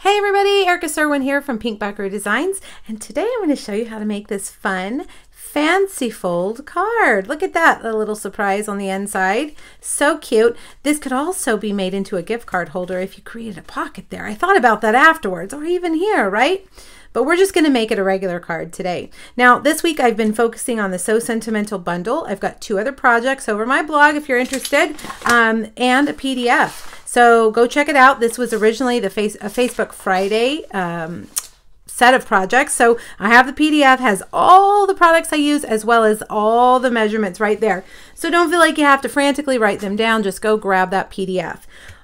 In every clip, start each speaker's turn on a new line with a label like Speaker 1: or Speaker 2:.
Speaker 1: Hey everybody, Erica Serwin here from Pink Buckaroo Designs, and today I'm going to show you how to make this fun fancy fold card. Look at that, a little surprise on the inside. So cute. This could also be made into a gift card holder if you created a pocket there. I thought about that afterwards, or even here, right? But we're just going to make it a regular card today. Now, this week I've been focusing on the So Sentimental bundle. I've got 2 other projects over my blog if you're interested, and a PDF. So go check it out. This was originally a Facebook Friday set of projects. So I have the PDF, has all the products I use as well as all the measurements right there. So don't feel like you have to frantically write them down. Just go grab that PDF.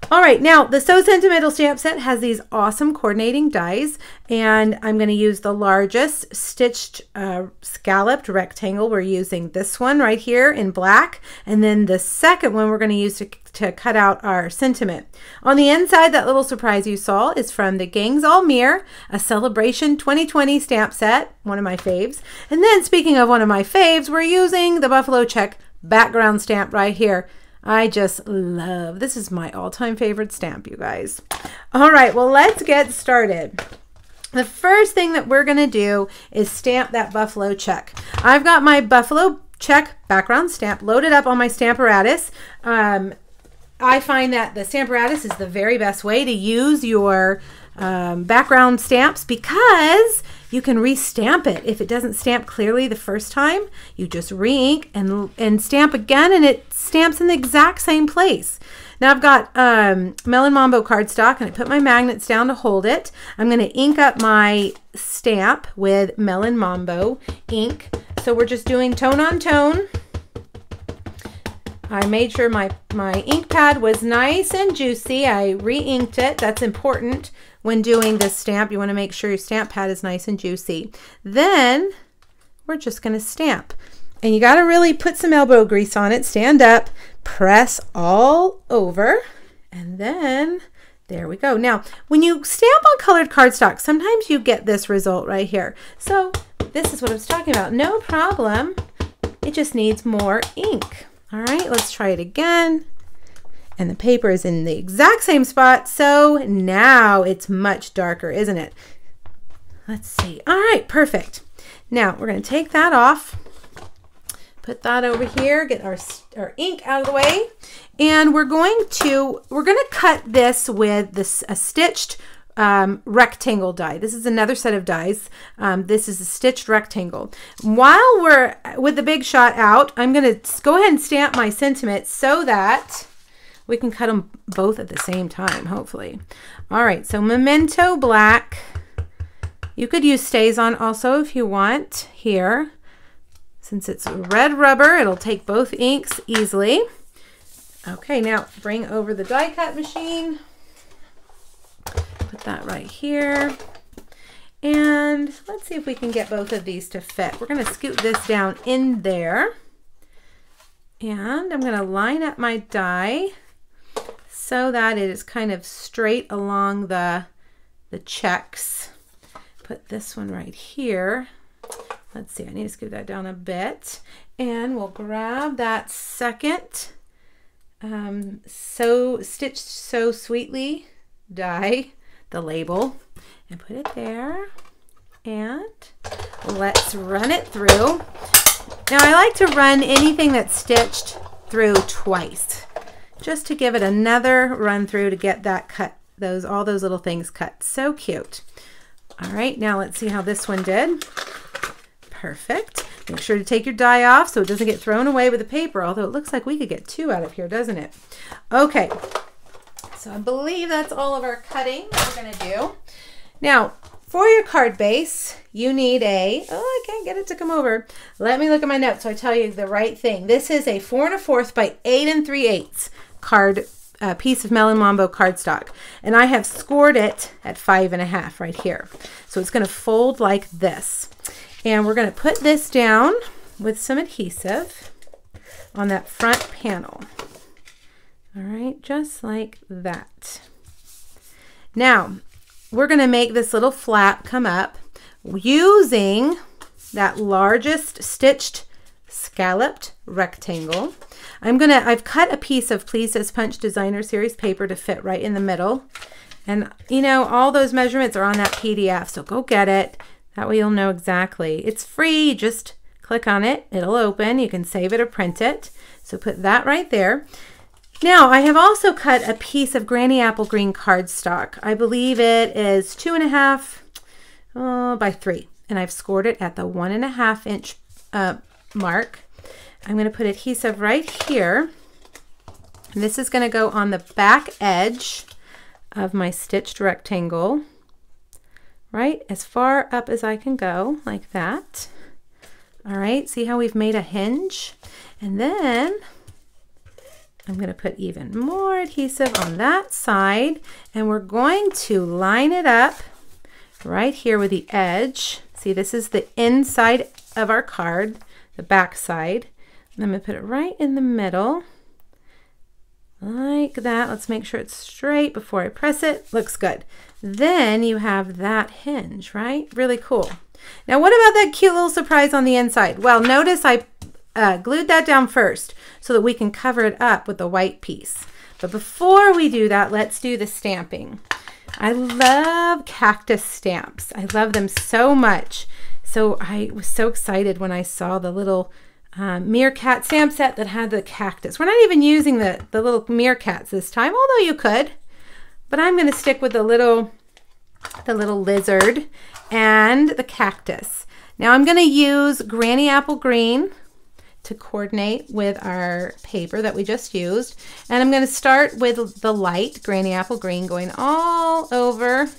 Speaker 1: All right, now the So Sentimental stamp set has these awesome coordinating dies, and I'm going to use the largest stitched scalloped rectangle. We're using this one right here in black, and then the second one we're going to use to cut out our sentiment. On the inside, that little surprise you saw is from the Gangs All Mirror, a Celebration 2020 stamp set, one of my faves. And then speaking of one of my faves, we're using the Buffalo Check background stamp right here. I just love, this is my all-time favorite stamp, you guys. All right, well, let's get started. The first thing that we're gonna do is stamp that Buffalo Check. I've got my Buffalo Check background stamp loaded up on my Stamparatus. I find that the Stamparatus is the very best way to use your background stamps because you can restamp it. If it doesn't stamp clearly the first time, you just re-ink and stamp again, and it stamps in the exact same place. Now I've got Melon Mambo cardstock, and I put my magnets down to hold it. I'm going to ink up my stamp with Melon Mambo ink. So we're just doing tone on tone. I made sure my ink pad was nice and juicy. I re-inked it. That's important when doing this stamp. You want to make sure your stamp pad is nice and juicy. Then we're just going to stamp. And you got to really put some elbow grease on it. Stand up, press all over, and then there we go. Now, when you stamp on colored cardstock, sometimes you get this result right here. So this is what I was talking about. No problem. It just needs more ink. All right, let's try it again. And the paper is in the exact same spot, so now it's much darker, isn't it? Let's see. All right, perfect. Now we're going to take that off, put that over here, get our ink out of the way, and we're going to cut this with a stitched rectangle die. This is another set of dies. This is a stitched rectangle. While we're with the big shot out, I'm going to go ahead and stamp my sentiment so that we can cut them both at the same time, hopefully. All right, so Memento Black. You could use StazOn also if you want here. Since it's red rubber, it'll take both inks easily. Okay, now bring over the die cut machine. Put that right here. And let's see if we can get both of these to fit. We're going to scoot this down in there. And I'm going to line up my die so that it is kind of straight along the checks. Put this one right here. Let's see, I need to scoot that down a bit. And we'll grab that second Stitched So Sweetly die, the label, and put it there. And let's run it through. Now I like to run anything that's stitched through twice, just to give it another run through to get that cut, all those little things cut. So cute. All right, now let's see how this one did. Perfect. Make sure to take your die off so it doesn't get thrown away with the paper, although it looks like we could get 2 out of here, doesn't it? Okay, so I believe that's all of our cutting that we're going to do. Now, for your card base, you need oh, I can't get it to come over. Let me look at my notes so I tell you the right thing. This is a 4 1/4 by 8 3/8 card piece of Melon Mambo cardstock, and I have scored it at 5 1/2 right here. So it's going to fold like this, and we're going to put this down with some adhesive on that front panel. All right, just like that. Now we're going to make this little flap come up using that largest stitched scalloped rectangle. I've cut a piece of Please As Punch Designer Series paper to fit right in the middle. And you know, all those measurements are on that PDF, so go get it. That way you'll know exactly. It's free, just click on it, it'll open. You can save it or print it. So put that right there. Now I have also cut a piece of Granny Apple Green cardstock. I believe it is 2.5 by 3. And I've scored it at the 1.5 inch mark. I'm going to put adhesive right here. And this is going to go on the back edge of my stitched rectangle, right as far up as I can go, like that. All right, see how we've made a hinge? And then I'm going to put even more adhesive on that side, and we're going to line it up right here with the edge. See, this is the inside of our card, the back side. And I'm going to put it right in the middle, like that. Let's make sure it's straight before I press it. Looks good. Then you have that hinge, right? Really cool. Now, what about that cute little surprise on the inside? Well, notice I glued that down first so that we can cover it up with the white piece. But before we do that, let's do the stamping. I love cactus stamps. I love them so much. So I was so excited when I saw the little meerkat stamp set that had the cactus. We're not even using the little meerkats this time, although you could. But I'm going to stick with the little lizard and the cactus. Now I'm going to use Granny Apple Green to coordinate with our paper that we just used. And I'm going to start with the light Granny Apple Green going all over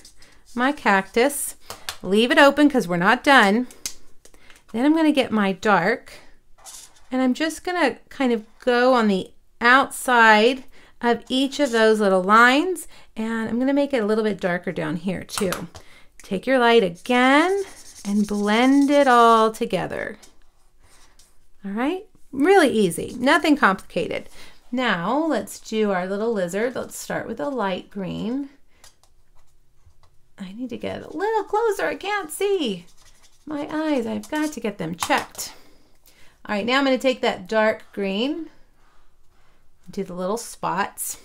Speaker 1: my cactus. Leave it open because we're not done. Then I'm going to get my dark, and I'm just going to kind of go on the outside of each of those little lines, and I'm going to make it a little bit darker down here too. Take your light again and blend it all together. All right, really easy, nothing complicated. Now let's do our little lizard. Let's start with a light green. I need to get a little closer, I can't see. My eyes, I've got to get them checked. All right, now I'm going to take that dark green, do the little spots.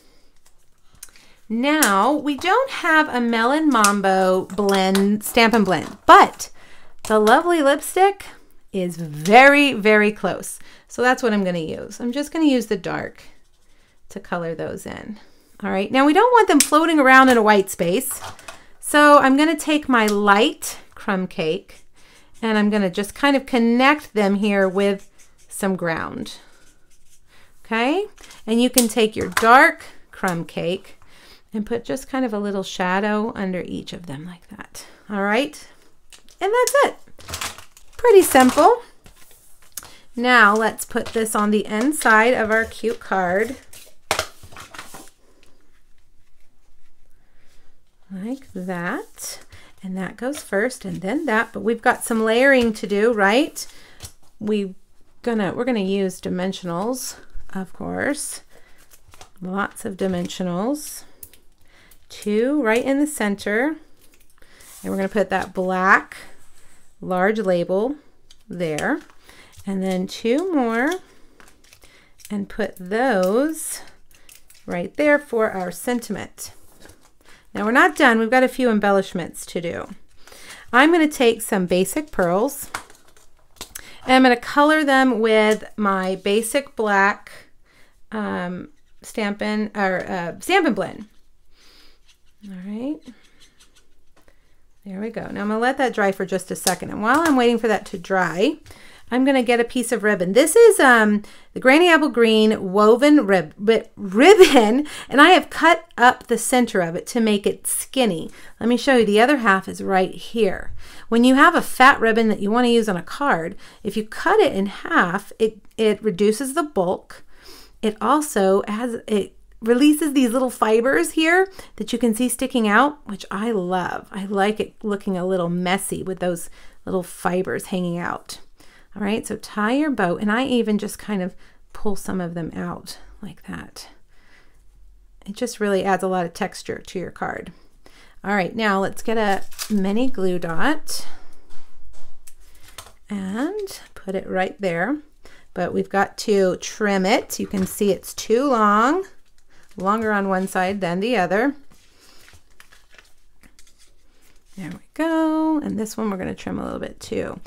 Speaker 1: Now, we don't have a Melon Mambo blend, stamp and blend, but the lovely lipstick is very, very close. So that's what I'm going to use. I'm just going to use the dark to color those in. All right, now we don't want them floating around in a white space. So I'm going to take my light crumb cake and I'm going to just kind of connect them here with some ground. Okay, and you can take your dark crumb cake and put just kind of a little shadow under each of them like that. All right, and that's it. Pretty simple. Now let's put this on the inside of our cute card. Like that. And that goes first and then that, but we've got some layering to do, right? We're gonna use dimensionals, of course. Lots of dimensionals. 2 right in the center. And we're gonna put that black large label there. And then 2 more and put those right there for our sentiment. Now we're not done. We've got a few embellishments to do. I'm going to take some basic pearls and I'm going to color them with my basic black Stampin' Blend. All right. There we go. Now I'm going to let that dry for just a second. And while I'm waiting for that to dry, I'm going to get a piece of ribbon. This is the Granny Apple Green woven ribbon, and I have cut up the center of it to make it skinny. Let me show you. The other half is right here. When you have a fat ribbon that you want to use on a card, if you cut it in half, it reduces the bulk. It also releases these little fibers here that you can see sticking out, which I love. I like it looking a little messy with those little fibers hanging out. All right, so tie your bow, and I even just kind of pull some of them out like that. It just really adds a lot of texture to your card. All right, now let's get a mini glue dot and put it right there. But we've got to trim it. You can see it's too long, longer on one side than the other. There we go. And this one we're going to trim a little bit too.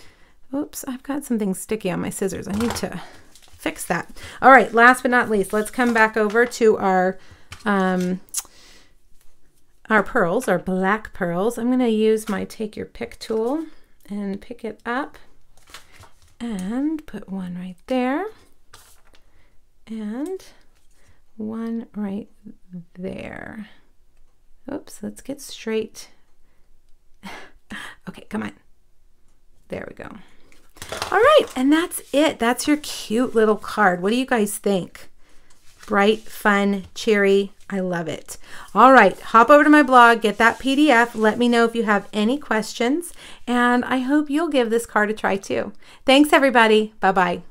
Speaker 1: Oops, I've got something sticky on my scissors. I need to fix that. All right, last but not least, let's come back over to our pearls, our black pearls. I'm going to use my take your pick tool and pick it up and put one right there and one right there. Oops, let's get straight. Okay, come on. There we go. All right, and that's it. That's your cute little card. What do you guys think? Bright, fun, cheery. I love it. All right, hop over to my blog, get that PDF. Let me know if you have any questions, and I hope you'll give this card a try too. Thanks, everybody. Bye-bye.